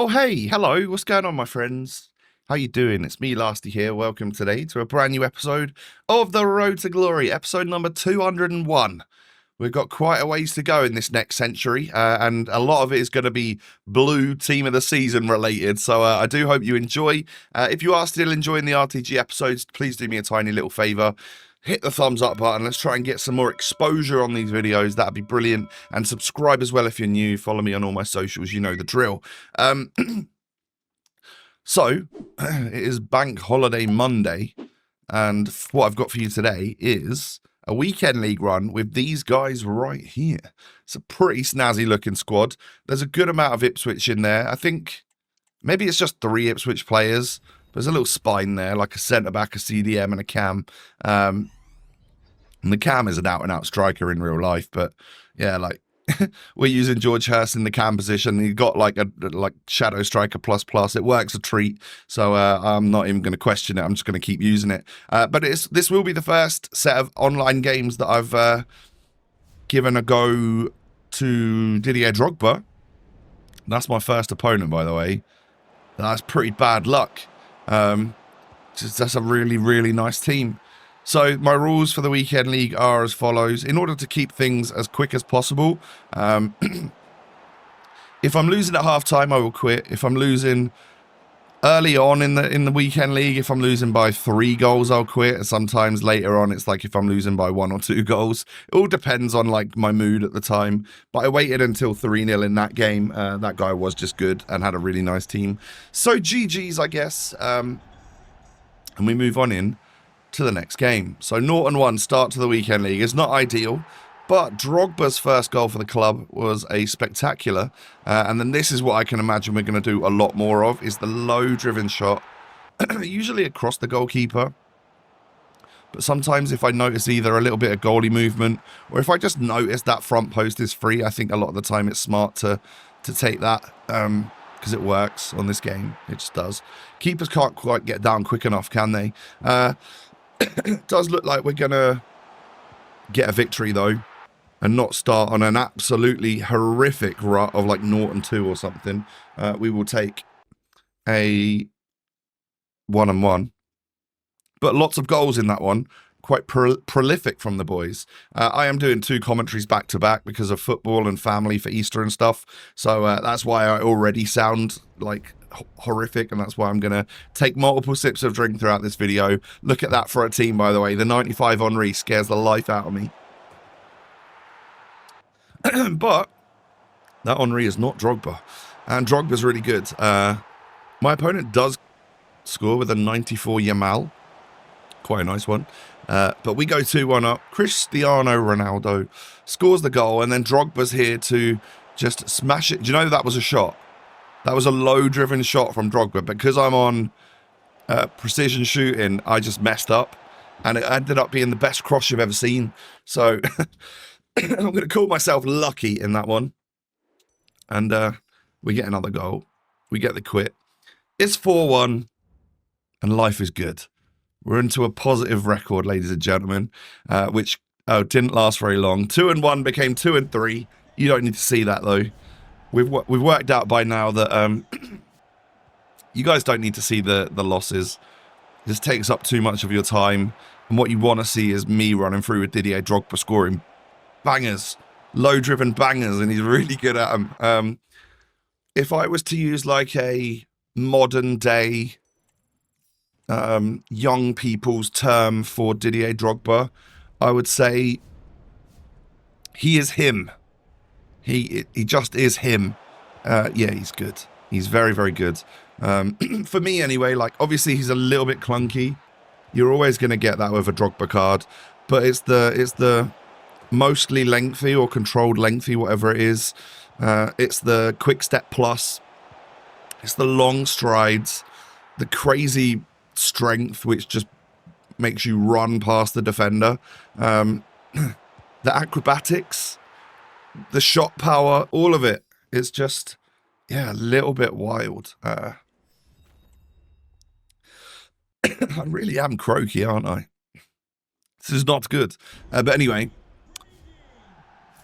Oh, hey, hello, what's going on, my friends? How you doing? It's me, Lasty here. Welcome today to a brand new episode of The Road to Glory, episode number 201. We've got quite a ways to go in this next century, and a lot of it is going to be blue team of the season related, so I do hope you enjoy. If you are still enjoying the RTG episodes, please do me a tiny little favour. Hit the thumbs up button. Let's try and get some more exposure on these videos. That'd be brilliant. And subscribe as well if you're new. Follow me on all my socials. You know the drill. So, it is Bank Holiday Monday. And what I've got for you today is a weekend league run with these guys right here. It's a pretty snazzy looking squad. There's a good amount of Ipswich in there. I think maybe it's just 3 Ipswich players. There's a little spine there, like a centre-back, a CDM, and a cam. And the cam is an out-and-out striker in real life, but yeah, like we're using George Hurst in the cam position. He got like a shadow striker plus. It works a treat, so I'm not even going to question it. I'm just going to keep using it. But this will be the first set of online games that I've given a go to Didier Drogba. That's my first opponent, by the way. That's pretty bad luck. That's a really nice team. So my rules for the weekend league are as follows. In order to keep things as quick as possible, if I'm losing at half time, I will quit. If I'm losing early on in the weekend league, if I'm losing by 3 goals, I'll quit. And sometimes later on, it's like if I'm losing by 1 or 2 goals. It all depends on like my mood at the time. But I waited until 3-0 in that game. That guy was just good and had a really nice team. So GG's, I guess. And we move on in to the next game. So 0-1 start to the weekend league is not ideal, but Drogba's first goal for the club was a spectacular. And then this is what I can imagine we're going to do a lot more of, is the low-driven shot, usually across the goalkeeper. But sometimes if I notice either a little bit of goalie movement, or if I just notice that front post is free, I think a lot of the time it's smart to take that, because it works on this game. It just does. Keepers can't quite get down quick enough, can they? It does look like we're going to get a victory, though, and not start on an absolutely horrific rut of like 0-2 or something. We will take a 1-1. But lots of goals in that one. Quite prolific from the boys. I am doing 2 commentaries back-to-back because of football and family for Easter and stuff. So that's why I already sound like horrific, and that's why I'm going to take multiple sips of drink throughout this video. Look at that for a team, by the way. The 95 Henry scares the life out of me. But that Henry is not Drogba, and Drogba's really good. My opponent does score with a 94 Yamal. Quite a nice one. But we go 2-1 up. Cristiano Ronaldo scores the goal, and then Drogba's here to just smash it. Do you know that was a shot? That was a low-driven shot from Drogba. Because I'm on precision shooting, I just messed up, and it ended up being the best cross you've ever seen. So I'm going to call myself lucky in that one. And we get another goal. We get the quit. It's 4-1, and life is good. We're into a positive record, ladies and gentlemen, which didn't last very long. 2-1 became 2-3. You don't need to see that, though. We've worked out by now that you guys don't need to see the losses. This takes up too much of your time. And what you want to see is me running through with Didier Drogba scoring bangers, low-driven bangers, and he's really good at them. If I was to use like a modern-day young people's term for Didier Drogba, I would say he is him. He just is him. Yeah, he's good. He's very good. For me anyway, like obviously he's a little bit clunky. You're always going to get that with a Drogba card, but it's the mostly lengthy or controlled lengthy, whatever it is. It's the quick step plus. It's the long strides, the crazy strength which just makes you run past the defender, the acrobatics, the shot power, all of it. It's just, yeah, a little bit wild. I really am croaky, aren't I? This is not good. But anyway,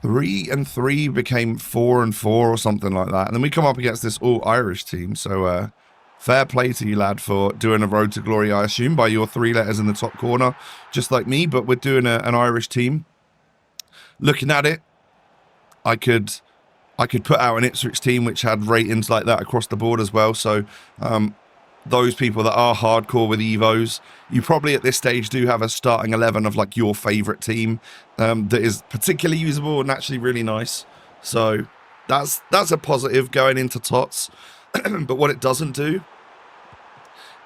3-3 became 4-4 or something like that. And then we come up against this all-Irish team. So fair play to you, lad, for doing a road to glory, I assume, by your 3 letters in the top corner, just like me. But we're doing an Irish team. Looking at it, I could put out an Ipswich team which had ratings like that across the board as well. So those people that are hardcore with EVOs, you probably at this stage do have a starting 11 of like your favorite team that is particularly usable and actually really nice. So that's a positive going into TOTS. But what it doesn't do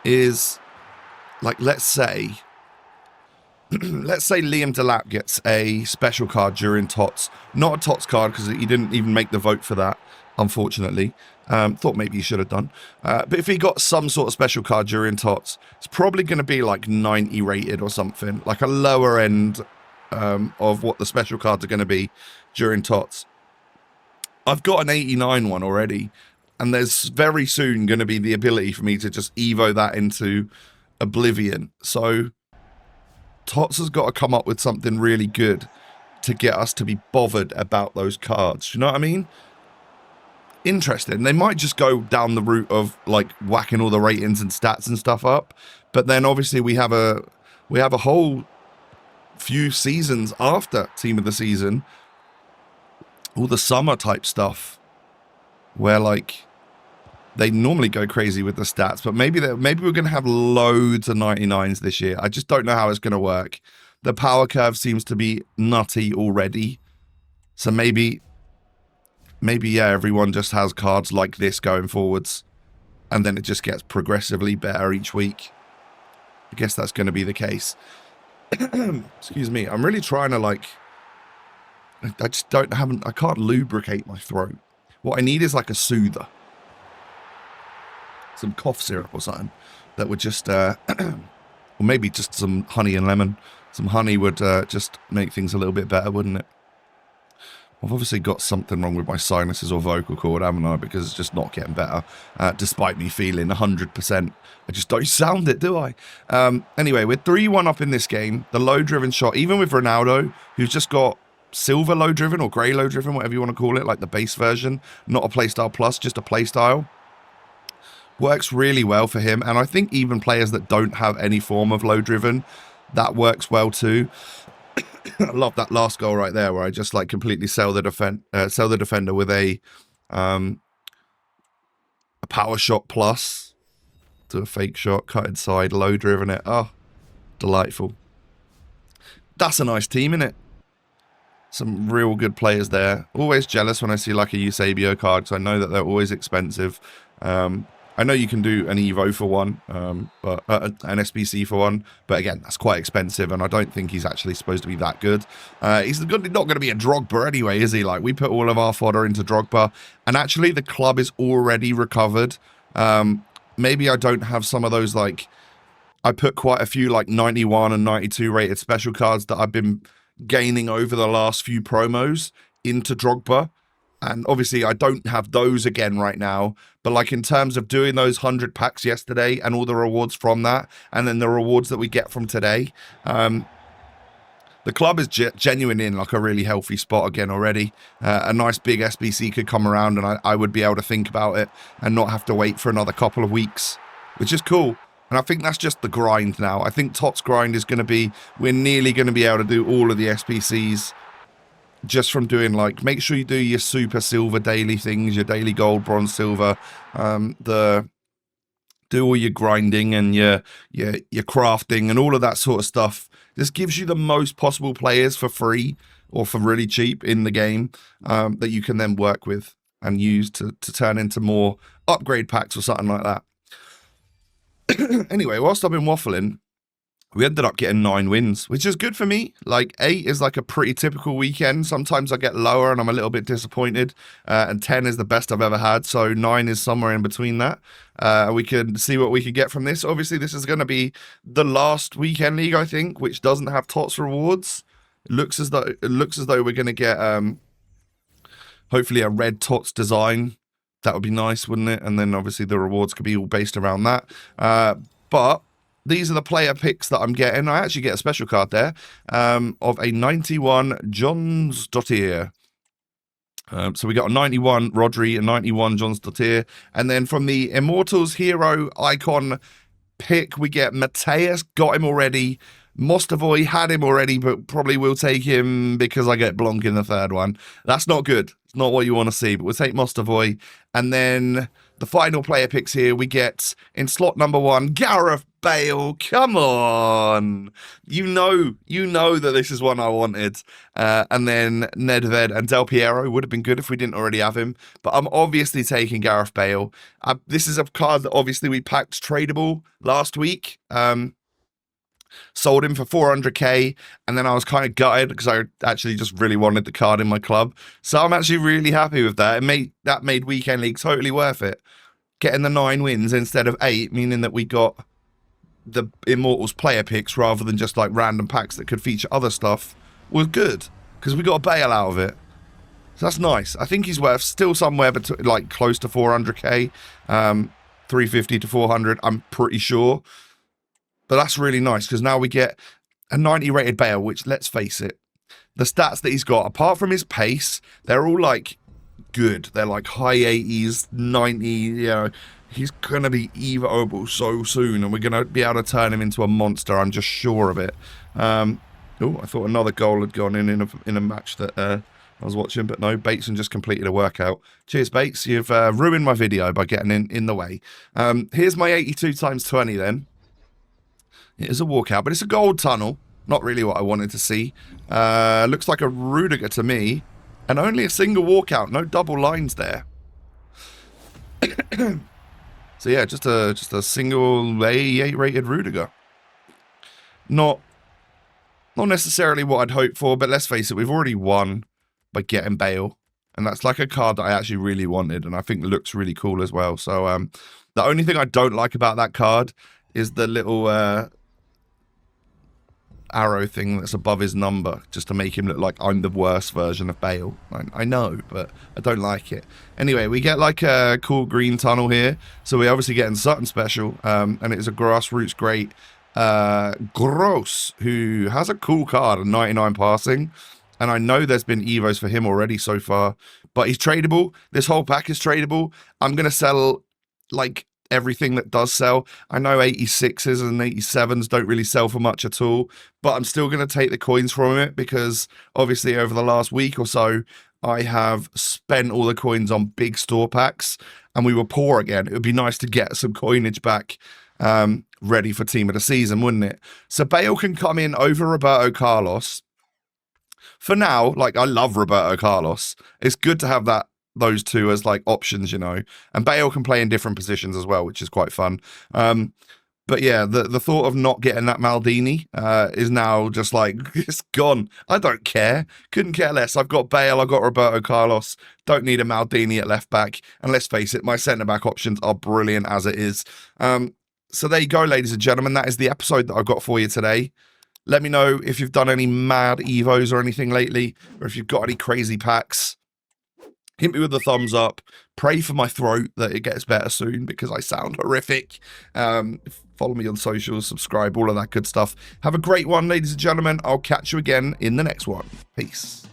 is, like, let's say Liam Delap gets a special card during TOTS. Not a TOTS card because he didn't even make the vote for that, unfortunately. Thought maybe he should have done. But if he got some sort of special card during TOTS, it's probably going to be like 90 rated or something. Like a lower end of what the special cards are going to be during TOTS. I've got an 89 one already. And there's very soon going to be the ability for me to just Evo that into oblivion. So TOTS has got to come up with something really good to get us to be bothered about those cards. You know what I mean? Interesting. They might just go down the route of like whacking all the ratings and stats and stuff up, but then obviously we have a whole few seasons after Team of the Season, all the summer type stuff, where like they normally go crazy with the stats, but maybe we're going to have loads of 99s this year. I just don't know how it's going to work. The power curve seems to be nutty already, so maybe yeah, everyone just has cards like this going forwards, and then it just gets progressively better each week. I guess that's going to be the case. Excuse me. I'm really trying to like. I can't lubricate my throat. What I need is like a soother, some cough syrup or something that would just, or maybe just some honey and lemon. Some honey would just make things a little bit better, wouldn't it? I've obviously got something wrong with my sinuses or vocal cord, haven't I? Because it's just not getting better, despite me feeling 100%. I just don't sound it, do I? Anyway, we're 3-1 up in this game. The low-driven shot, even with Ronaldo, who's just got silver low-driven or grey low-driven, whatever you want to call it, like the base version, not a playstyle plus, just a playstyle, works really well for him. And I think even players that don't have any form of low-driven, that works well too. I love that last goal right there, where I just like completely sell the defender with a power shot plus to a fake shot, cut inside, low driven it. Oh, delightful. That's a nice team, isn't it? Some real good players there. Always jealous when I see like a Eusebio card, because I know that they're always expensive. I know you can do an Evo for one, but an SBC for one, but again, that's quite expensive, and I don't think he's actually supposed to be that good. He's not going to be a Drogba anyway, is he? Like, we put all of our fodder into Drogba, and actually the club is already recovered. Maybe I don't have some of those, like, I put quite a few, like, 91 and 92 rated special cards that I've been gaining over the last few promos into Drogba. And obviously, I don't have those again right now. But like in terms of doing those 100 packs yesterday and all the rewards from that, and then the rewards that we get from today, the club is genuinely in like a really healthy spot again already. A nice big SBC could come around, and I would be able to think about it and not have to wait for another couple of weeks, which is cool. And I think that's just the grind now. I think TOTS grind is going to be, we're nearly going to be able to do all of the SBCs just from doing, like, make sure you do your super silver daily things, your daily gold, bronze, silver, do all your grinding and your crafting and all of that sort of stuff. This gives you the most possible players for free or for really cheap in the game that you can then work with and use to turn into more upgrade packs or something like that. Anyway, whilst I've been waffling, we ended up getting 9 wins, which is good for me. Like, 8 is like a pretty typical weekend. Sometimes I get lower and I'm a little bit disappointed. And 10 is the best I've ever had. So 9 is somewhere in between that. We can see what we can get from this. Obviously, this is going to be the last weekend league, I think, which doesn't have TOTS rewards. It looks as though we're going to get hopefully a red TOTS design. That would be nice, wouldn't it? And then obviously the rewards could be all based around that. But these are the player picks that I'm getting. I actually get a special card there of a 91 Johnsdottir. So we got a 91 Rodri, a 91 John Stotier, and then from the Immortals hero icon pick, we get Mateus, got him already. Mostovoy had him already, but probably will take him because I get Blanc in the third one. That's not good. It's not what you want to see, but we'll take Mostovoy. And then the final player picks here, we get in slot number 1, Gareth Bale. Come on. You know that this is one I wanted. And then Nedved and Del Piero would have been good if we didn't already have him. But I'm obviously taking Gareth Bale. This is a card that obviously we packed tradable last week. Sold him for 400k, and then I was kind of gutted because I actually just really wanted the card in my club. So I'm actually really happy with that. That made Weekend League totally worth it. Getting the 9 wins instead of 8, meaning that we got the Immortals player picks rather than just like random packs that could feature other stuff, was good because we got a Bale out of it. So that's nice. I think he's worth still somewhere between like close to 400k, 350 to 400. I'm pretty sure. But that's really nice because now we get a 90 rated Bale, which, let's face it, the stats that he's got, apart from his pace, they're all like good. They're like high 80s, 90, you know. He's going to be EVOable so soon, and we're going to be able to turn him into a monster. I'm just sure of it. Oh, I thought another goal had gone in a match that I was watching, but no, Bateson just completed a workout. Cheers, Bates. You've ruined my video by getting in the way. Here's my 82 times 20 then. It is a walkout, but it's a gold tunnel. Not really what I wanted to see. Looks like a Rudiger to me. And only a single walkout. No double lines there. So yeah, just a single A8 rated Rudiger. Not necessarily what I'd hoped for, but let's face it, we've already won by getting Bale. And that's like a card that I actually really wanted, and I think looks really cool as well. So the only thing I don't like about that card is the little arrow thing that's above his number, just to make him look like I'm the worst version of Bale. I know, but I don't like it. Anyway, we get like a cool green tunnel here, so we're obviously getting something special, and it's a grassroots great Gross, who has a cool card, a 99 passing, and I know there's been EVOs for him already so far, but he's tradable. This whole pack is tradable. I'm gonna sell like everything that does sell. I know 86s and 87s don't really sell for much at all, but I'm still going to take the coins from it because obviously over the last week or so, I have spent all the coins on big store packs and we were poor again. It would be nice to get some coinage back ready for team of the season, wouldn't it? So Bale can come in over Roberto Carlos. For now, like, I love Roberto Carlos. It's good to have those two as like options, you know, and Bale can play in different positions as well, which is quite fun. But yeah, the thought of not getting that Maldini is now just like, it's gone. I don't care. Couldn't care less. I've got Bale, I've got Roberto Carlos. Don't need a Maldini at left back. And let's face it, my centre back options are brilliant as it is. So there you go, ladies and gentlemen. That is the episode that I've got for you today. Let me know if you've done any mad Evos or anything lately, or if you've got any crazy packs. Hit me with a thumbs up. Pray for my throat that it gets better soon because I sound horrific. Follow me on socials, subscribe, all of that good stuff. Have a great one, ladies and gentlemen. I'll catch you again in the next one. Peace.